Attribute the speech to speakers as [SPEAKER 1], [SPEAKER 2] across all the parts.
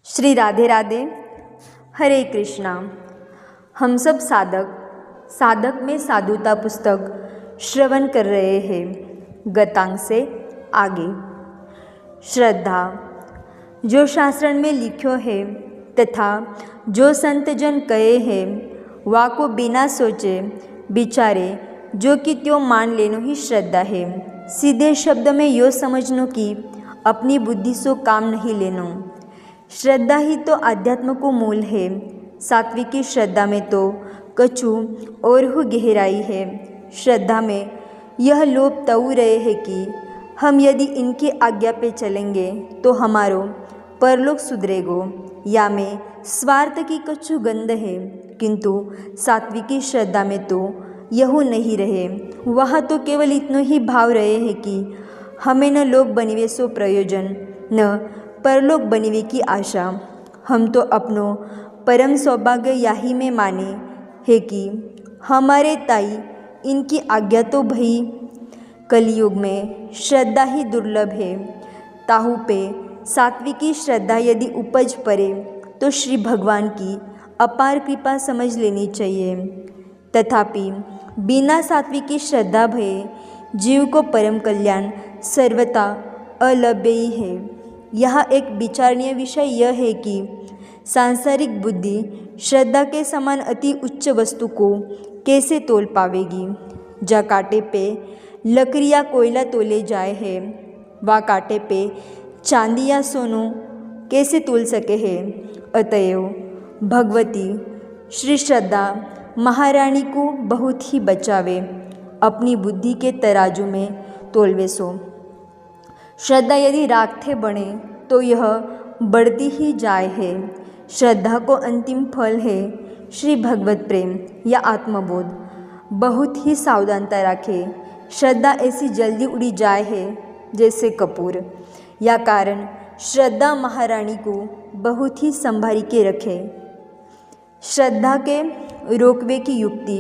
[SPEAKER 1] श्री राधे राधे। हरे कृष्णा। हम सब साधक में साधुता पुस्तक श्रवण कर रहे हैं। गतांग से आगे श्रद्धा जो शास्त्रण में लिखो है तथा जो संत जन कहे हैं वा को बिना सोचे विचारे जो कि त्यो मान लेनो ही श्रद्धा है। सीधे शब्द में यो समझनो कि अपनी बुद्धि से काम नहीं लेनो। श्रद्धा ही तो आध्यात्म को मूल है। सात्विकी श्रद्धा में तो कछु और हु गहराई है। श्रद्धा में यह लोभ तऊ रहे है कि हम यदि इनकी आज्ञा पे चलेंगे तो हमारो परलोक सुधरेगो। या में स्वार्थ की कछु गंध है, किंतु सात्विकी श्रद्धा में तो यहू नहीं रहे। वहाँ तो केवल इतनो ही भाव रहे है कि हमें न लोक बनिवे सो प्रयोजन न परलोक बनिवे की आशा। हम तो अपनो परम सौभाग्य याही में माने है कि हमारे ताई इनकी आज्ञा तो भई। कलयुग में श्रद्धा ही दुर्लभ है। ताहू पे सात्विकी श्रद्धा यदि उपज पड़े तो श्री भगवान की अपार कृपा समझ लेनी चाहिए। तथापि बिना सात्विकी श्रद्धा भये जीव को परम कल्याण सर्वथा अलभ्य ही है। यहाँ एक विचारणीय विषय यह है कि सांसारिक बुद्धि श्रद्धा के समान अति उच्च वस्तु को कैसे तोल पावेगी। जा कांटे पे लकड़ी या कोयला तोले जाए है, वा कांटे पे चांदी या सोनो कैसे तोल सके है। अतएव भगवती श्री श्रद्धा महारानी को बहुत ही बचावे, अपनी बुद्धि के तराजू में तोलवे सो। श्रद्धा यदि राख्थे बने तो यह बढ़ती ही जाए है। श्रद्धा को अंतिम फल है श्री भगवत प्रेम या आत्मबोध। बहुत ही सावधानता रखे। श्रद्धा ऐसी जल्दी उड़ी जाए है जैसे कपूर। या कारण श्रद्धा महारानी को बहुत ही संभारी के रखे। श्रद्धा के रोकवे की युक्ति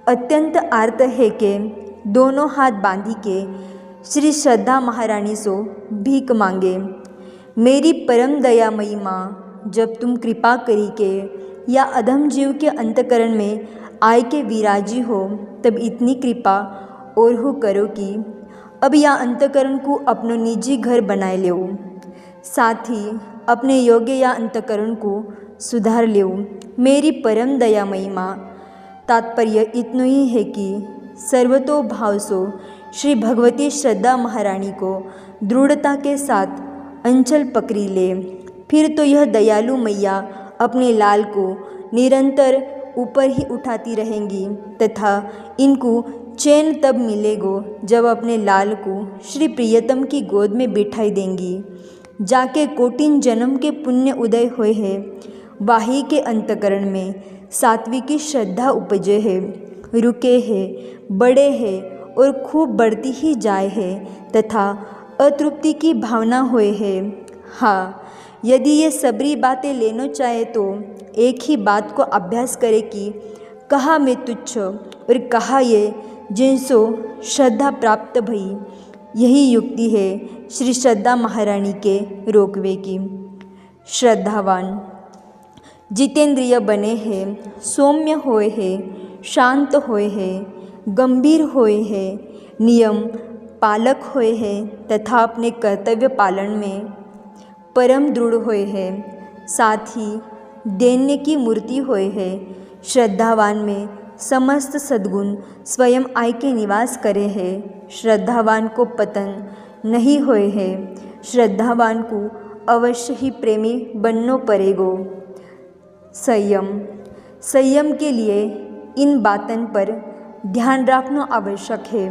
[SPEAKER 1] अत्यंत आर्त है कि दोनों हाथ बांधी के श्री श्रद्धा महारानी सो भीख मांगे। मेरी परम दयामयी माँ, जब तुम कृपा करी के या अधम जीव के अंतकरण में आय के विराजी हो, तब इतनी कृपा और हो करो कि अब या अंतकरण को अपनो निजी घर बनाए ले। साथ ही अपने योग्य या अंतकरण को सुधार ले। मेरी परम दयामयी माँ, तात्पर्य इतनो ही है कि सर्वतो भाव सो श्री भगवती श्रद्धा महारानी को दृढ़ता के साथ अंचल पकड़ी ले। फिर तो यह दयालु मैया अपने लाल को निरंतर ऊपर ही उठाती रहेंगी तथा इनको चैन तब मिलेगो जब अपने लाल को श्री प्रियतम की गोद में बिठाई देंगी। जाके कोटिन जन्म के पुण्य उदय हुए है, वाही के अंतकरण में सात्विकी श्रद्धा उपजे है, रुके है, बड़े है और खूब बढ़ती ही जाए है तथा अतृप्ति की भावना हुए है। हाँ, यदि ये सबरी बातें लेनो चाहे तो एक ही बात को अभ्यास करे कि कहाँ मैं तुच्छ और कहाँ ये जिनसो श्रद्धा प्राप्त भई। यही युक्ति है श्री श्रद्धा महारानी के रोकवे की। श्रद्धावान जितेंद्रिय बने हैं, सौम्य होए हैं, शांत होए हैं, गंभीर होए हैं, नियम पालक होए हैं तथा अपने कर्तव्य पालन में परम दृढ़ होए हैं। साथ ही दैन्य की मूर्ति होए हैं। श्रद्धावान में समस्त सद्गुण स्वयं आय के निवास करे हैं। श्रद्धावान को पतन नहीं होए हैं। श्रद्धावान को अवश्य ही प्रेमी बननो पड़ेगो। संयम के लिए इन बातन पर ध्यान रखना आवश्यक है।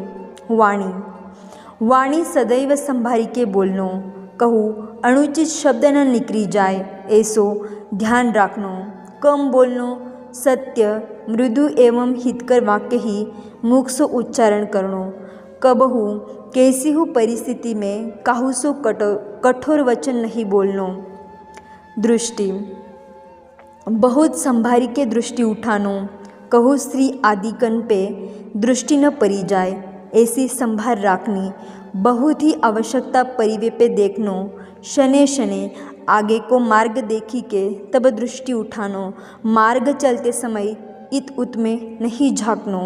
[SPEAKER 1] वाणी सदैव संभारी के बोलनो, कहूँ अनुचित शब्द न निकली जाए ऐसो ध्यान रखनो। कम बोलनो, सत्य मृदु एवं हितकर वाक्य ही मुख से उच्चारण करनो। कबहू कैसी हो परिस्थिति में काहू सो कठोर वचन नहीं बोलनो। दृष्टि बहुत संभारी के दृष्टि उठानो, कहूँ स्त्री आदिकन पे दृष्टि न पड़ी जाए ऐसी संभार रखनी। बहुत ही आवश्यकता परिवे पे देखनो। शने शने आगे को मार्ग देखी के तब दृष्टि उठानो, मार्ग चलते समय इत उत में नहीं झांकनो।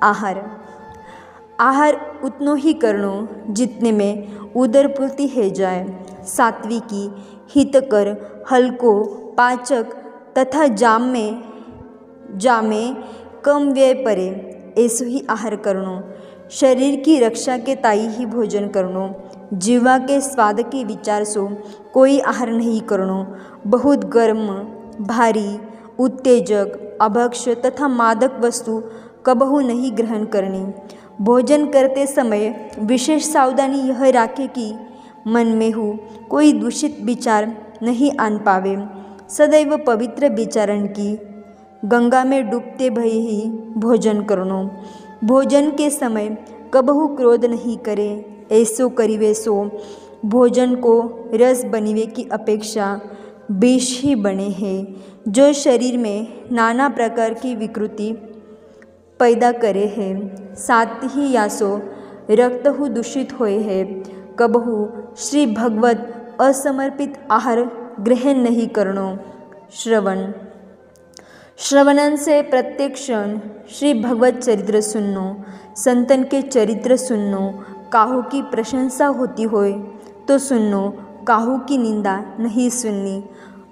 [SPEAKER 1] आहार आहार उतनो ही करनो जितने में उदर पूर्ति है जाए। सात्विकी हितकर हल्को पाचक तथा जामे कम व्यय परे ऐसो ही आहार करनो। शरीर की रक्षा के ताई ही भोजन करनो। जीवा के स्वाद के विचार सो कोई आहार नहीं करनो। बहुत गर्म भारी उत्तेजक अभक्ष्य तथा मादक वस्तु कबहू नहीं ग्रहण करनी। भोजन करते समय विशेष सावधानी यह राखे कि मन में हो कोई दूषित विचार नहीं आन पावे। सदैव पवित्र विचारण की गंगा में डूबते भय ही भोजन करनो। भोजन के समय कबहू क्रोध नहीं करे, ऐसो करिवे सो भोजन को रस बनिवे की अपेक्षा विष ही बने है, जो शरीर में नाना प्रकार की विकृति पैदा करे है। साथ ही यासो रक्त हु दूषित होए है। कबहू श्री भगवत असमर्पित आहार ग्रहण नहीं करनो। श्रवणन से प्रत्येक क्षण श्री भगवत चरित्र सुननो, संतन के चरित्र सुननो। काहू की प्रशंसा होती होए तो सुननो, काहू की निंदा नहीं सुननी।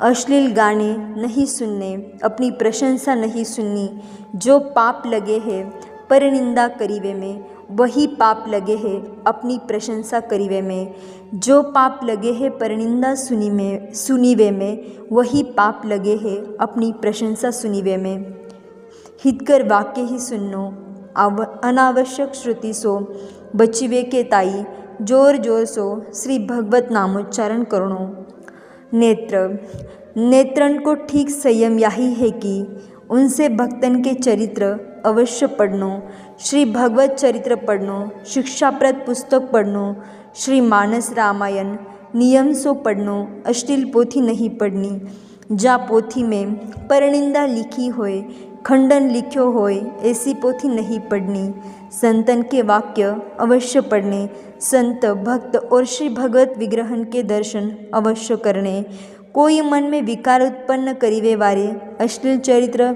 [SPEAKER 1] अश्लील गाने नहीं सुनने, अपनी प्रशंसा नहीं सुननी। जो पाप लगे है पर निंदा करीवे में, वही पाप लगे है अपनी प्रशंसा करीवे में। जो पाप लगे है पर निंदा सुनीवे में, वही पाप लगे है अपनी प्रशंसा सुनीवे में। हितकर वाक्य ही सुननो, अनावश्यक श्रुति सो बचिवे के ताई जोर जोर सो श्री भगवत नामोच्चारण करणो। नेत्रन को ठीक संयम यही है कि उनसे भक्तन के चरित्र अवश्य पढ़नो। श्री भगवत चरित्र पढ़नो, शिक्षाप्रद पुस्तक पढ़नो, श्री मानस रामायण नियम सो पढ़नो। अश्लील पोथी नहीं पढ़नी। जा पोथी में परनिंदा लिखी होए, खंडन लिख्यो होए, ऐसी पोथी नहीं पढ़नी। संतन के वाक्य अवश्य पढ़ने, संत भक्त और श्री भगवत विग्रहन के दर्शन अवश्य करने। कोई मन में विकार उत्पन्न करीवे वारे अश्लील चरित्र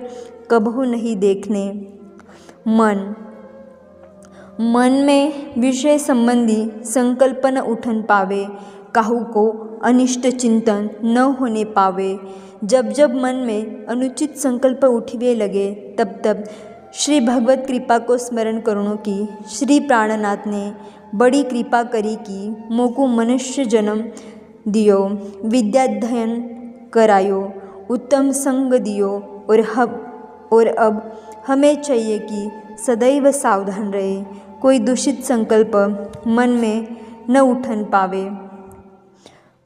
[SPEAKER 1] कबहू नहीं देखने। मन में विषय संबंधी संकल्प न उठन पावे, काहू को अनिष्ट चिंतन न होने पावे। जब जब मन में अनुचित संकल्प उठवे लगे तब तब श्री भगवत कृपा को स्मरण करो कि श्री प्राणनाथ ने बड़ी कृपा करी कि मोको मनुष्य जन्म दियो, विद्याध्ययन करायो, उत्तम संग दियो। और अब हमें चाहिए कि सदैव सावधान रहे, कोई दूषित संकल्प मन में न उठन पावे।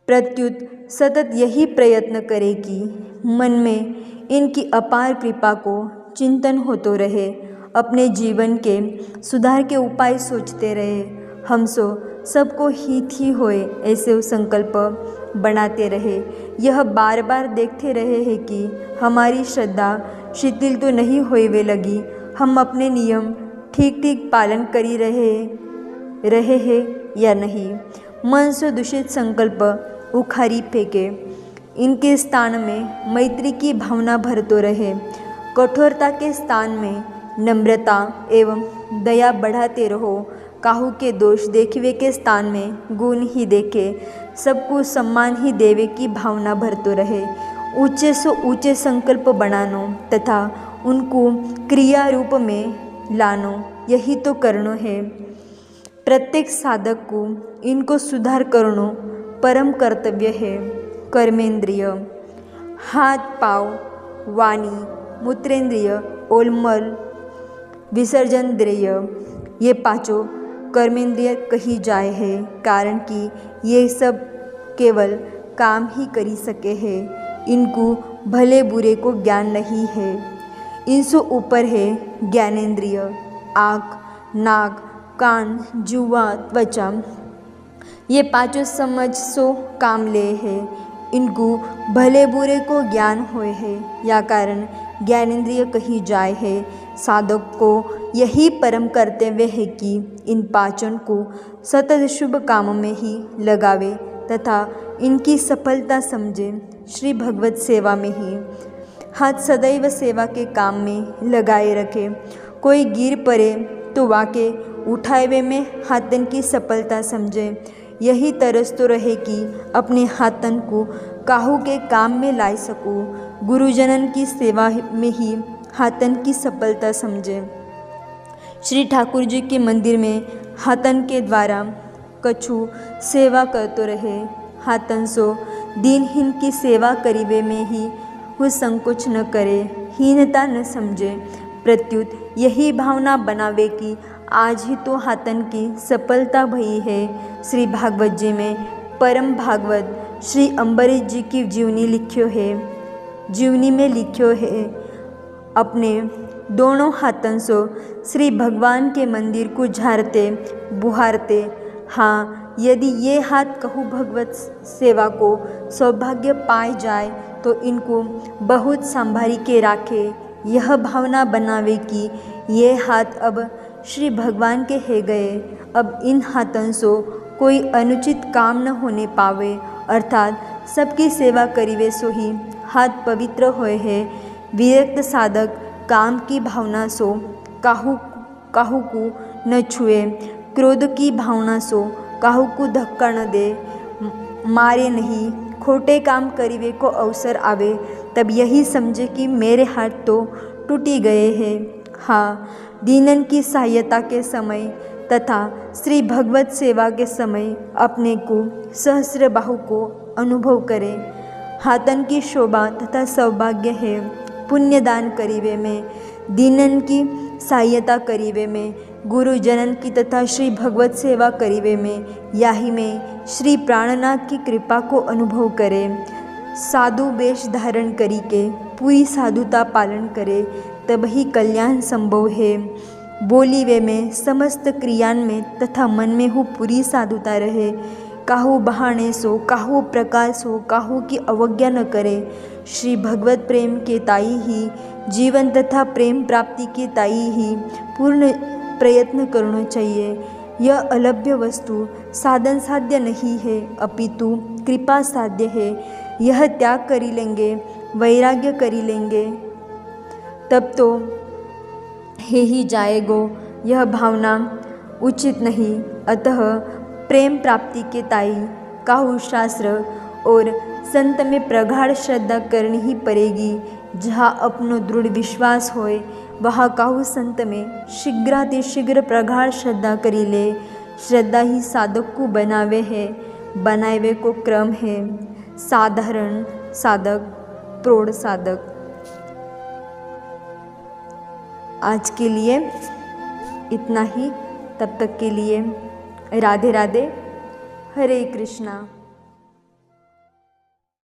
[SPEAKER 1] प्रत्युत सतत यही प्रयत्न करे कि मन में इनकी अपार कृपा को चिंतन होतो रहे, अपने जीवन के सुधार के उपाय सोचते रहे। हम सबको हित ही होए ऐसे संकल्प बनाते रहे। यह बार बार देखते रहे हैं कि हमारी श्रद्धा शिथिल तो नहीं होए लगी, हम अपने नियम ठीक ठीक पालन करी रहे हैं या नहीं। मन से दूषित संकल्प उखाड़ी फेंके, इनके स्थान में मैत्री की भावना भरतो रहे। कठोरता के स्थान में नम्रता एवं दया बढ़ाते रहो। काहू के दोष देखवे के स्थान में गुण ही देखे, सबको सम्मान ही देवे की भावना भरतो रहे। ऊंचे से ऊंचे संकल्प बनानो तथा उनको क्रिया रूप में लानो, यही तो करनो है। प्रत्येक साधक को इनको सुधार करनो परम कर्तव्य है। कर्मेंद्रिय, हाथ पाँव, वाणी, मूत्रेंद्रिय और मल विसर्जनेंद्रिय, ये पांचों कर्मेंद्रिय कही जाए है, कारण कि ये सब केवल काम ही करी सके हैं। इनको भले बुरे को ज्ञान नहीं है। इनसे ऊपर है ज्ञानेंद्रिय, आँख, नाक, कान, जुवा, त्वचा, ये पांचों समझ सो काम ले है। इनको भले बुरे को ज्ञान होए है, या कारण ज्ञानेंद्रिय कही जाए है। साधक को यही परम कर्तव्य है कि इन पांचों को सतत शुभ काम में ही लगावे तथा इनकी सफलता समझे श्री भगवत सेवा में ही हाथ सदैव सेवा के काम में लगाए रखे। कोई गिर पड़े तो वाके उठावे में हाथन की सफलता समझे। यही तरस तो रहे कि अपने हाथन को काहू के काम में ला सकूँ। गुरुजनन की सेवा में ही हाथन की सफलता समझे। श्री ठाकुर जी के मंदिर में हाथन के द्वारा कछु सेवा करते रहे। हाथन सो दीनहीन की सेवा करीबे में ही वो संकोच न करे, हीनता न समझे, प्रत्युत यही भावना बनावे कि आज ही तो हाथन की सफलता भई है। श्री भागवत जी में परम भागवत श्री अम्बरीश जी की जीवनी लिखियो है। जीवनी में लिखियो है, अपने दोनों हाथन सो श्री भगवान के मंदिर को झाड़ते बुहारते। हाँ, यदि ये हाथ कहूँ भगवत सेवा को सौभाग्य पाए जाए तो इनको बहुत संभारी के राखे। यह भावना बनावे कि ये हाथ अब श्री भगवान के है गए। अब इन हाथन सो कोई अनुचित काम न होने पावे, अर्थात सबकी सेवा करीवे सो ही हाथ पवित्र होए है। विरक्त साधक काम की भावना सो काहू को न छुए, क्रोध की भावना सो काहू को धक्का न दे, मारे नहीं, खोटे काम करीवे को अवसर आवे तब यही समझे कि मेरे हाथ तो टूटी गए हैं। हाँ, दीनन की सहायता के समय तथा श्री भगवत सेवा के समय अपने को सहस्र बाहु को अनुभव करे। हाथन की शोभा तथा सौभाग्य है पुण्यदान करीवे में, दीनन की सहायता करीवे में, गुरुजनन की तथा श्री भगवत सेवा करीवे में, याही में श्री प्राणनाथ की कृपा को अनुभव करे। साधु वेश धारण करी के पूरी साधुता पालन करे तब ही कल्याण संभव है। बोली वे में समस्त क्रियान में तथा मन में हो पूरी साधुता रहे। काहू बहाने सो काहू प्रकार सो काहू की अवज्ञा न करे। श्री भगवत प्रेम के ताई ही जीवन तथा प्रेम प्राप्ति के ताई ही पूर्ण प्रयत्न करना चाहिए। यह अलभ्य वस्तु साधन साध्य नहीं है, अपितु कृपा साध्य है। यह त्याग करी लेंगे, वैराग्य करी लेंगे तब तो हे ही जाएगो। यह भावना उचित नहीं। अतः प्रेम प्राप्ति के ताई काहू शास्त्र और संत में प्रगाढ़ श्रद्धा करनी ही पड़ेगी। जहाँ अपनो दृढ़ विश्वास होए वहाँ काहू संत में शीघ्रातिशीघ्र प्रगाढ़ श्रद्धा करी ले। श्रद्धा ही साधक को बनावे है, बनावे को क्रम है। साधारण साधक, प्रौढ़ साधक। आज के लिए इतना ही। तब तक के लिए राधे राधे, हरे कृष्णा।